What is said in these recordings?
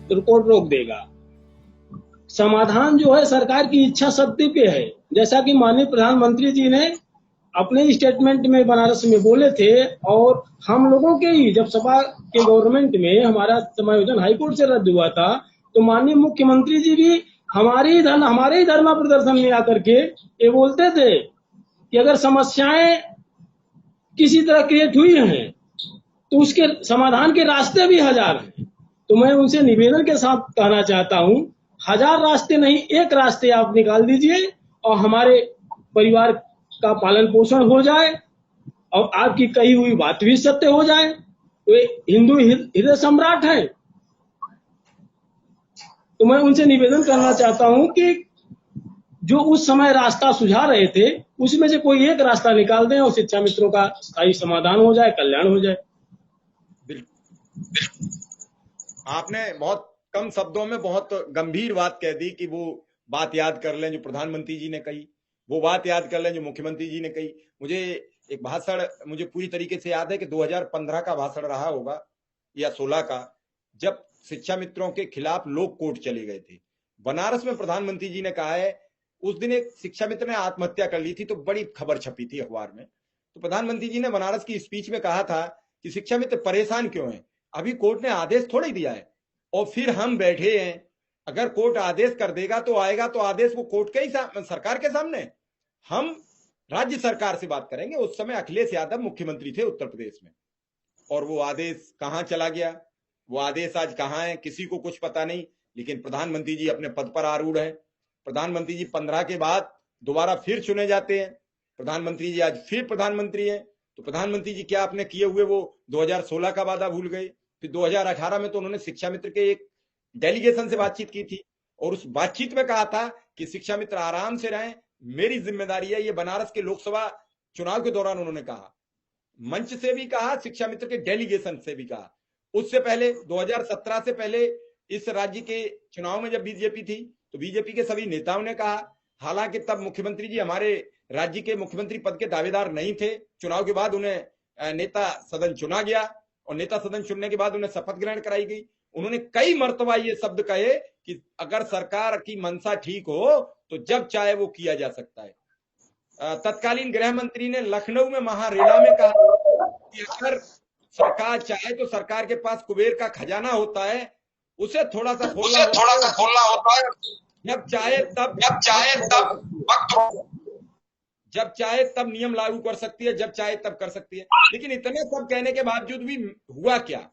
तो कोर्ट रोक देगा। समाधान जो है सरकार की इच्छा शक्ति पे है। जैसा कि माननीय प्रधानमंत्री जी ने अपने स्टेटमेंट में बनारस में बोले थे, और हम लोगों के ही जब सभा के गवर्नमेंट में हमारा समायोजन हाईकोर्ट से रद्द हुआ था, तो माननीय मुख्यमंत्री जी भी हमारे ही धरना प्रदर्शन में आकर के ये बोलते थे कि अगर समस्याएं किसी तरह क्रिएट हुई हैं तो उसके समाधान के रास्ते भी हजार हैं। तो मैं उनसे निवेदन के साथ कहना चाहता हूं, हजार रास्ते नहीं, एक रास्ते आप निकाल दीजिए और हमारे परिवार का पालन पोषण हो जाए और आपकी कही हुई बात भी सत्य हो जाए। वे हिंदू हृदय सम्राट हैं। तो मैं उनसे निवेदन करना चाहता हूं कि जो उस समय रास्ता सुझा रहे थे उसमें से कोई एक रास्ता निकाल दें और शिक्षा मित्रों का स्थायी समाधान हो जाए, कल्याण हो जाए। आपने बहुत कम शब्दों में बहुत गंभीर बात कह दी कि वो बात याद कर लें जो प्रधानमंत्री जी ने कही, वो बात याद कर लें जो मुख्यमंत्री जी ने कही। मुझे एक भाषण मुझे पूरी तरीके से याद है कि 2015 का भाषण रहा होगा या 16 का, जब शिक्षा मित्रों के खिलाफ लोग कोर्ट चले गए थे। बनारस में प्रधानमंत्री जी ने कहा है, उस दिन एक शिक्षा मित्र ने आत्महत्या कर ली थी, तो बड़ी खबर छपी थी अखबार में। तो प्रधानमंत्री जी ने बनारस की स्पीच में कहा था कि शिक्षा मित्र परेशान क्यों हैं, अभी कोर्ट ने आदेश थोड़ी दिया है और फिर हम बैठे हैं। अगर कोर्ट आदेश कर देगा तो आएगा तो आदेश वो कोर्ट के ही सरकार के सामने, हम राज्य सरकार से बात करेंगे। उस समय अखिलेश यादव मुख्यमंत्री थे उत्तर प्रदेश में, और वो आदेश कहां चला गया, वो आदेश आज कहां है, किसी को कुछ पता नहीं। लेकिन प्रधानमंत्री जी अपने पद पर आरूढ़ है। प्रधानमंत्री जी 15 के बाद दोबारा फिर चुने जाते हैं। प्रधानमंत्री जी आज फिर प्रधानमंत्री हैं। तो प्रधानमंत्री जी क्या अपने किए हुए वो 2016 का वादा भूल गए? फिर 2018 में तो उन्होंने शिक्षा मित्र के एक डेलीगेशन से बातचीत की थी और उस बातचीत में कहा था कि शिक्षा मित्र आराम से रहें, मेरी जिम्मेदारी है। ये बनारस के लोकसभा चुनाव के दौरान उन्होंने कहा, मंच से भी कहा, शिक्षा मित्र के डेलीगेशन से भी कहा। उससे पहले 2017 से पहले इस राज्य के चुनाव में जब बीजेपी थी तो बीजेपी के सभी नेताओं ने कहा, हालांकि तब मुख्यमंत्री जी हमारे राज्य के मुख्यमंत्री पद के दावेदार नहीं थे। चुनाव के बाद उन्हें नेता सदन चुना गया और नेता सदन चुनने के बाद उन्हें शपथ ग्रहण कराई गई। उन्होंने कई मर्तबा ये शब्द कहे कि अगर सरकार की मंशा ठीक हो तो जब चाहे वो किया जा सकता है। तत्कालीन गृह मंत्री ने लखनऊ में महारेला में कहा कि अगर सरकार चाहे तो सरकार के पास कुबेर का खजाना होता है, उसे थोड़ा सा खोलना होता है, जब चाहे तब नियम लागू कर सकती है, जब चाहे तब कर सकती है। लेकिन इतने सब कहने के बावजूद भी हुआ क्या?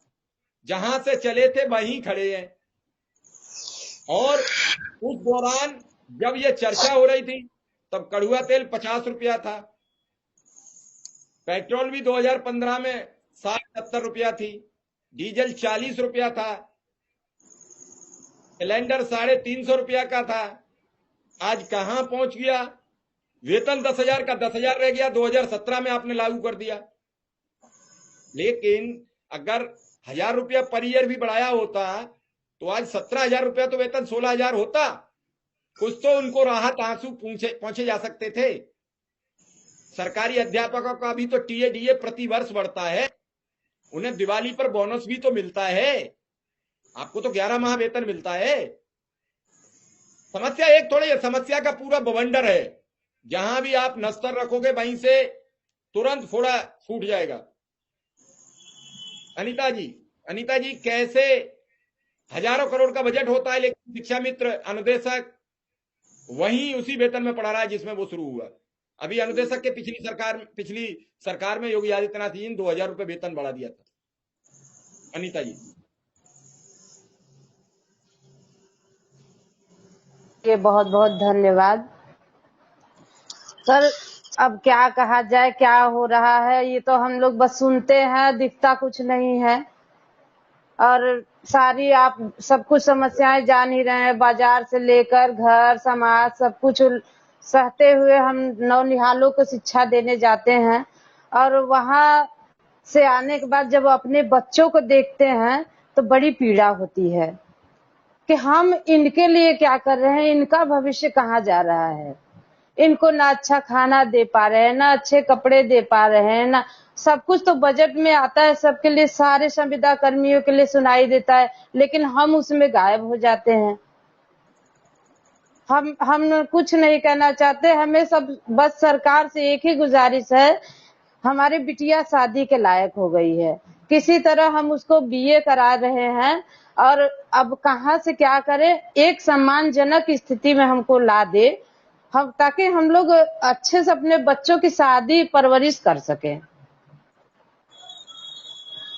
जहां से चले थे वहीं खड़े हैं। और उस दौरान जब ये चर्चा हो रही थी तब कड़ुआ तेल 50 रुपया था, पेट्रोल भी 2015 में 60-70 रुपया थी, डीजल 40 रुपया था, सिलेंडर 350 रुपया का था। आज कहां पहुंच गया? वेतन 10,000 का 10,000 रह गया, 2017 में आपने लागू कर दिया। लेकिन अगर 1,000 रुपया पर ईयर भी बढ़ाया होता तो आज 17,000 रुपया तो वेतन 16,000 होता। कुछ तो उनको राहत आंसू पहुंचे जा सकते थे। सरकारी अध्यापकों का भी तो टीए डीए प्रति वर्ष बढ़ता है, उन्हें दिवाली पर बोनस भी तो मिलता है, आपको तो 11 माह वेतन मिलता है। समस्या एक थोड़ी है, समस्या का पूरा बवंडर है। जहां भी आप नस्तर रखोगे वहीं से तुरंत फोड़ा फूट जाएगा। अनीता जी कैसे हजारों करोड़ का बजट होता है लेकिन शिक्षा मित्र अनुदेशक वहीं उसी वेतन में पढ़ा रहा है जिसमें वो शुरू हुआ। अभी अनुदेशक के पिछली सरकार में योगी आदित्यनाथ जी ने 2,000 रुपए वेतन बढ़ा दिया था। अनीता जी, ये बहुत बहुत धन्यवाद सर। अब क्या कहा जाए, क्या हो रहा है ये तो हम लोग बस सुनते हैं, दिखता कुछ नहीं है। और सारी आप सब कुछ समस्याएं जान ही रहे हैं, बाजार से लेकर घर समाज सब कुछ सहते हुए हम नौनिहालों को शिक्षा देने जाते हैं। और वहां से आने के बाद जब अपने बच्चों को देखते हैं तो बड़ी पीड़ा होती है कि हम इनके लिए क्या कर रहे हैं, इनका भविष्य कहाँ जा रहा है। इनको ना अच्छा खाना दे पा रहे हैं, ना अच्छे कपड़े दे पा रहे हैं, ना सब कुछ तो बजट में आता है सबके लिए, सारे संविदा कर्मियों के लिए सुनाई देता है, लेकिन हम उसमें गायब हो जाते हैं। हम कुछ नहीं कहना चाहते, हमें सब बस सरकार से एक ही गुजारिश है, हमारी बिटिया शादी के लायक हो गई है, किसी तरह हम उसको बीए करा रहे हैं और अब कहाँ से क्या करें, एक सम्मानजनक स्थिति में हमको ला दे, हम ताकि हम लोग अच्छे से अपने बच्चों की शादी परवरिश कर सकें।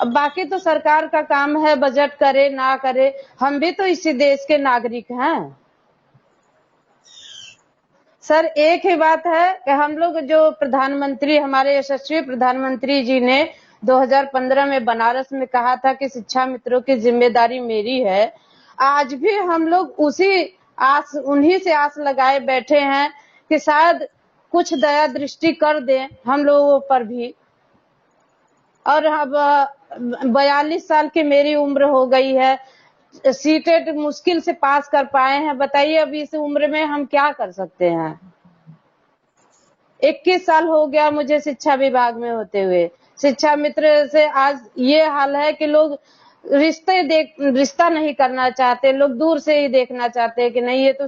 अब बाकी तो सरकार का काम है, बजट करे ना करे, हम भी तो इसी देश के नागरिक हैं। सर एक ही बात है कि हम लोग जो प्रधानमंत्री, हमारे यशस्वी प्रधानमंत्री जी ने 2015 में बनारस में कहा था कि शिक्षा मित्रों की जिम्मेदारी मेरी है, आज भी हम लोग उन्हीं से आस लगाए बैठे हैं कि शायद कुछ दया दृष्टि कर दें हम लोगों पर भी। और अब 42 साल की मेरी उम्र हो गई है, सीटेट मुश्किल से पास कर पाए हैं, बताइए अब इस उम्र में हम क्या कर सकते हैं। 21 साल हो गया मुझे शिक्षा विभाग में होते हुए, शिक्षा मित्र से आज ये हाल है कि लोग रिश्ता नहीं करना चाहते, लोग दूर से ही देखना चाहते हैं कि नहीं ये तो